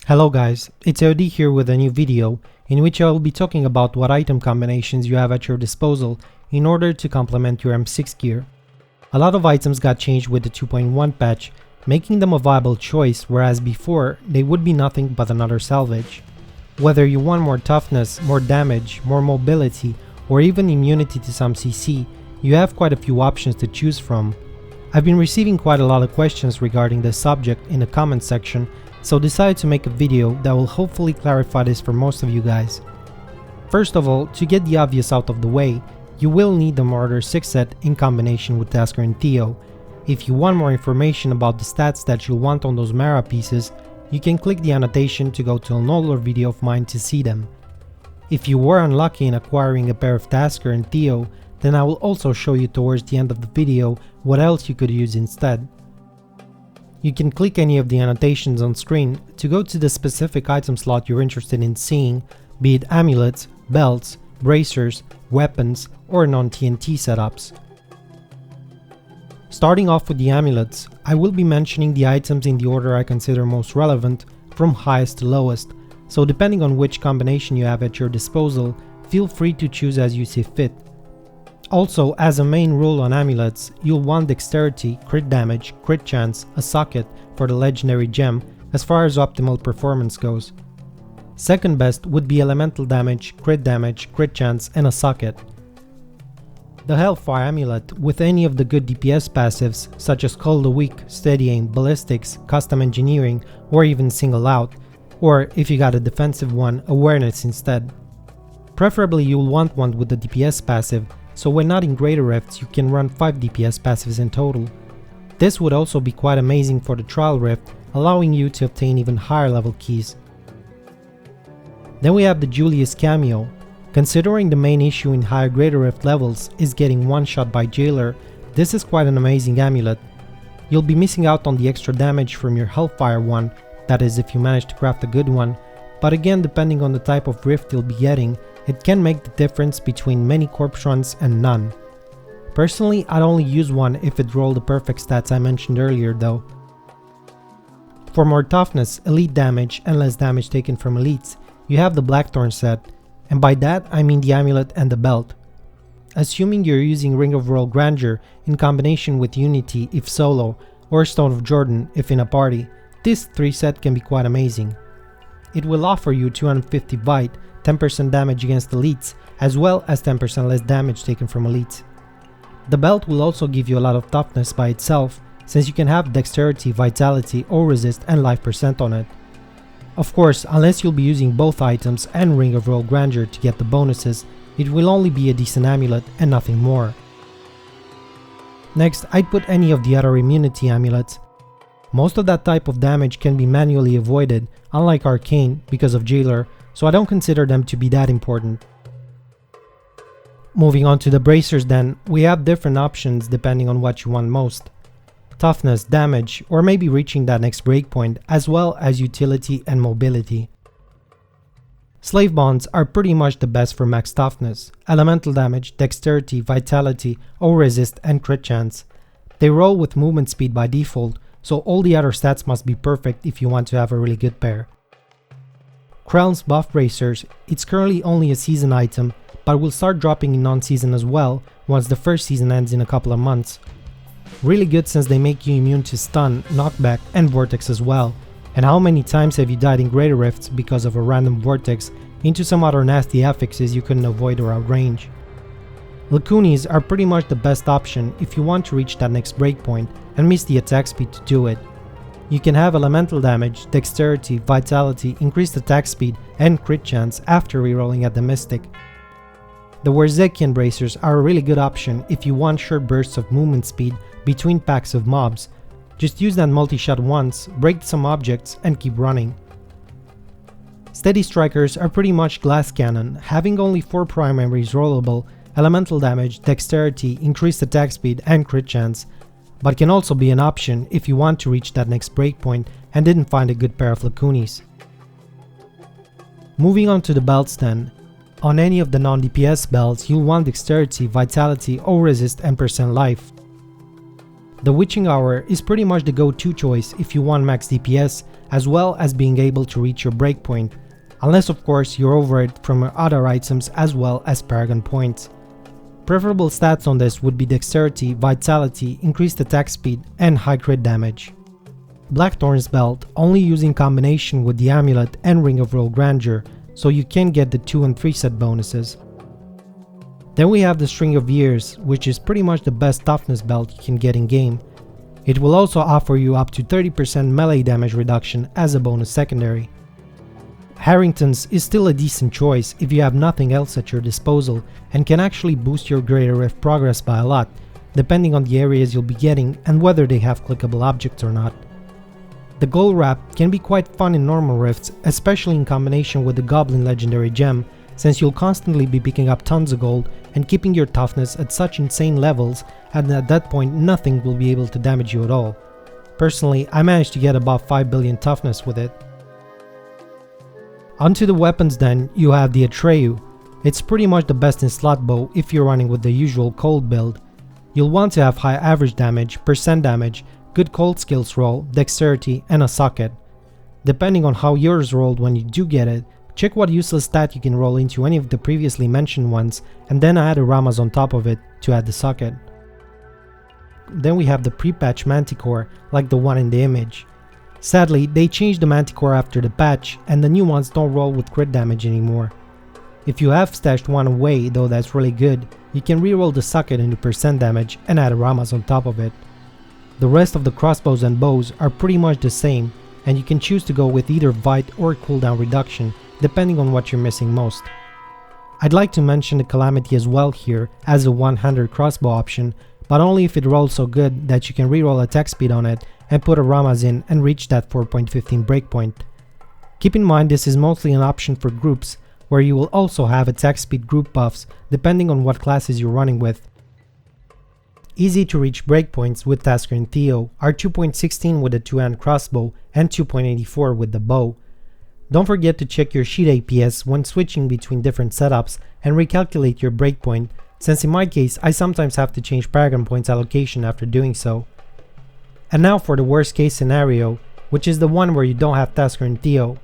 Hello guys, it's OD here with a new video in which I will be talking about what item combinations you have at your disposal in order to complement your M6 gear. A lot of items got changed with the 2.1 patch, making them a viable choice, whereas before they would be nothing but another salvage. Whether you want more toughness, more damage, more mobility, or even immunity to some CC, you have quite a few options to choose from. I've been receiving quite a lot of questions regarding this subject in the comment section, so decided to make a video that will hopefully clarify this for most of you guys. First of all, to get the obvious out of the way, you will need the Marauder 6 set in combination with Tasker and Theo. If you want more information about the stats that you'll want on those Mara pieces, you can click the annotation to go to an older video of mine to see them. If you were unlucky in acquiring a pair of Tasker and Theo, then I will also show you towards the end of the video what else you could use instead. You can click any of the annotations on screen to go to the specific item slot you're interested in seeing, be it amulets, belts, bracers, weapons, or non-TNT setups. Starting off with the amulets, I will be mentioning the items in the order I consider most relevant, from highest to lowest, so depending on which combination you have at your disposal, feel free to choose as you see fit. Also, as a main rule on amulets, you'll want dexterity, crit damage, crit chance, a socket for the legendary gem as far as optimal performance goes. Second best would be elemental damage, crit chance, and a socket. The Hellfire amulet with any of the good DPS passives such as Call of the Weak, Steady Aim, Ballistics, Custom Engineering, or even Single Out, or if you got a defensive one, Awareness instead. Preferably you'll want one with the DPS passive, so when not in Greater Rifts you can run 5 DPS passives in total. This would also be quite amazing for the Trial Rift, allowing you to obtain even higher level keys. Then we have the Julius Cameo. Considering the main issue in higher Greater Rift levels is getting one shot by Jailer, this is quite an amazing amulet. You'll be missing out on the extra damage from your Hellfire one, that is if you manage to craft a good one, but again depending on the type of rift you'll be getting, it can make the difference between many corpse runs and none. Personally, I'd only use one if it rolled the perfect stats I mentioned earlier though. For more toughness, elite damage, and less damage taken from elites, you have the Blackthorn set, and by that I mean the amulet and the belt. Assuming you're using Ring of Royal Grandeur in combination with Unity if solo, or Stone of Jordan if in a party, this 3 set can be quite amazing. It will offer you 250 Vite, 10% damage against elites, as well as 10% less damage taken from elites. The belt will also give you a lot of toughness by itself, since you can have dexterity, vitality, or resist and life percent on it. Of course, unless you'll be using both items and Ring of Royal Grandeur to get the bonuses, it will only be a decent amulet and nothing more. Next, I'd put any of the other immunity amulets. Most of that type of damage can be manually avoided, unlike Arcane because of Jailer, so I don't consider them to be that important. Moving on to the bracers then, we have different options depending on what you want most. Toughness, damage, or maybe reaching that next breakpoint, as well as utility and mobility. Slave bonds are pretty much the best for max toughness, elemental damage, dexterity, vitality, or resist and crit chance. They roll with movement speed by default, so all the other stats must be perfect if you want to have a really good pair. Krell's buff bracers, it's currently only a season item, but will start dropping in non-season as well once the first season ends in a couple of months. Really good since they make you immune to stun, knockback, and vortex as well. And how many times have you died in Greater Rifts because of a random vortex into some other nasty affixes you couldn't avoid or outrange? Lacunis are pretty much the best option if you want to reach that next breakpoint and miss the attack speed to do it. You can have elemental damage, dexterity, vitality, increased attack speed, and crit chance after rerolling at the Mystic. The Warzekian bracers are a really good option if you want short bursts of movement speed between packs of mobs. Just use that multi-shot once, break some objects, and keep running. Steady strikers are pretty much glass cannon, having only 4 primaries rollable, elemental damage, dexterity, increased attack speed, and crit chance, but can also be an option if you want to reach that next breakpoint and didn't find a good pair of Lacunis. Moving on to the belts then. On any of the non-DPS belts, you'll want dexterity, vitality, or resist and percent life. The Witching Hour is pretty much the go-to choice if you want max DPS, as well as being able to reach your breakpoint, unless of course you're over it from your other items as well as Paragon points. Preferable stats on this would be Dexterity, Vitality, increased attack speed, and high crit damage. Blackthorn's belt only used in combination with the Amulet and Ring of Royal Grandeur, so you can get the 2 and 3 set bonuses. Then we have the String of Years, which is pretty much the best toughness belt you can get in game. It will also offer you up to 30% melee damage reduction as a bonus secondary. Harrington's is still a decent choice if you have nothing else at your disposal and can actually boost your Greater Rift progress by a lot, depending on the areas you'll be getting and whether they have clickable objects or not. The Gold Wrap can be quite fun in normal rifts, especially in combination with the Goblin Legendary Gem, since you'll constantly be picking up tons of gold and keeping your toughness at such insane levels, and at that point nothing will be able to damage you at all. Personally, I managed to get above 5 billion toughness with it. Onto the weapons then, you have the Atreyu. It's pretty much the best in slot bow if you're running with the usual cold build. You'll want to have high average damage, percent damage, good cold skills roll, dexterity, and a socket. Depending on how yours rolled when you do get it, check what useless stat you can roll into any of the previously mentioned ones and then add a Ramas on top of it to add the socket. Then we have the pre-patch Manticore, like the one in the image. Sadly, they changed the Manticore after the patch, and the new ones don't roll with crit damage anymore. If you have stashed one away, though that's really good, you can reroll the socket into percent damage and add a Ramas on top of it. The rest of the crossbows and bows are pretty much the same, and you can choose to go with either Vite or cooldown reduction, depending on what you're missing most. I'd like to mention the Calamity as well here as a one-handed crossbow option, but only if it rolls so good that you can reroll attack speed on it and put a Ramas in and reach that 4.15 breakpoint. Keep in mind this is mostly an option for groups, where you will also have attack speed group buffs depending on what classes you're running with. Easy to reach breakpoints with Tasker and Theo are 2.16 with the two-hand crossbow and 2.84 with the bow. Don't forget to check your sheet APS when switching between different setups and recalculate your breakpoint, since in my case I sometimes have to change Paragon points allocation after doing so. And now for the worst case scenario, which is the one where you don't have Tasker and Theo.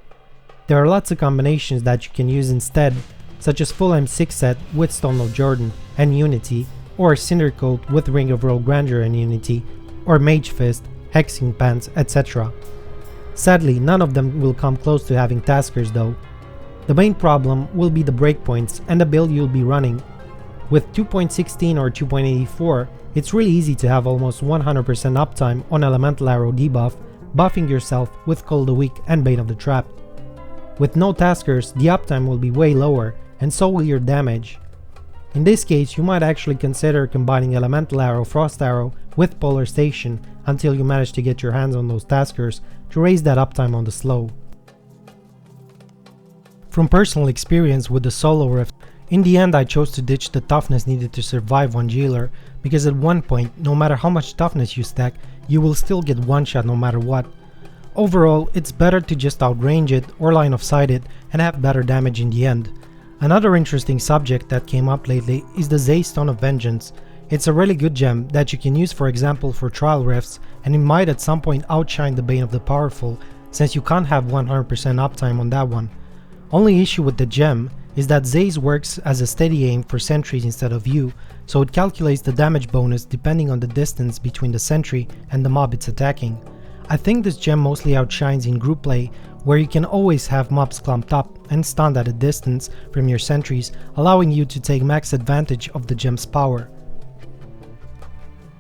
There are lots of combinations that you can use instead, such as full M6 set with Stone of Jordan and Unity, or Cinder Coat with Ring of Royal Grandeur and Unity, or Mage Fist, Hexing Pants, etc. Sadly, none of them will come close to having Taskers though. The main problem will be the breakpoints and the build you'll be running. With 2.16 or 2.84, it's really easy to have almost 100% uptime on Elemental Arrow debuff, buffing yourself with Cold the Weak and Bane of the Trap. With no Taskers, the uptime will be way lower, and so will your damage. In this case, you might actually consider combining Elemental Arrow, Frost Arrow with Polar Station until you manage to get your hands on those Taskers to raise that uptime on the slow. From personal experience with the solo rift, in the end I chose to ditch the toughness needed to survive on Jailer, because at one point, no matter how much toughness you stack, you will still get one shot no matter what. Overall, it's better to just outrange it or line of sight it and have better damage in the end. Another interesting subject that came up lately is the Zay Stone of Vengeance. It's a really good gem that you can use for example for trial rifts, and it might at some point outshine the Bane of the Powerful, since you can't have 100% uptime on that one. Only issue with the gem is that Zay's works as a steady aim for sentries instead of you, so it calculates the damage bonus depending on the distance between the sentry and the mob it's attacking. I think this gem mostly outshines in group play, where you can always have mobs clumped up and stunned at a distance from your sentries, allowing you to take max advantage of the gem's power.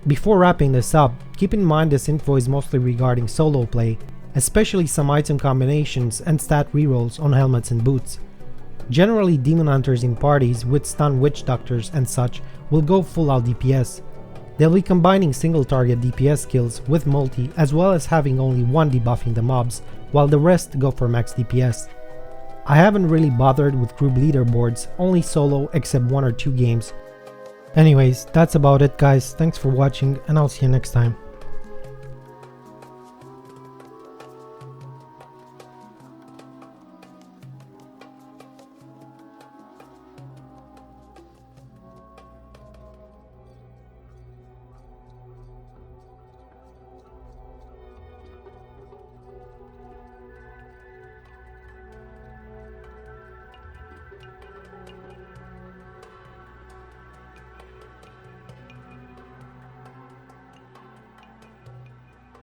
Before wrapping this up, keep in mind this info is mostly regarding solo play, especially some item combinations and stat rerolls on helmets and boots. Generally, demon hunters in parties with stun witch doctors and such will go full out DPS. They'll be combining single target DPS skills with multi, as well as having only one debuffing the mobs, while the rest go for max DPS. I haven't really bothered with group leaderboards, only solo except 1 or 2 games. Anyways, that's about it guys, thanks for watching and I'll see you next time.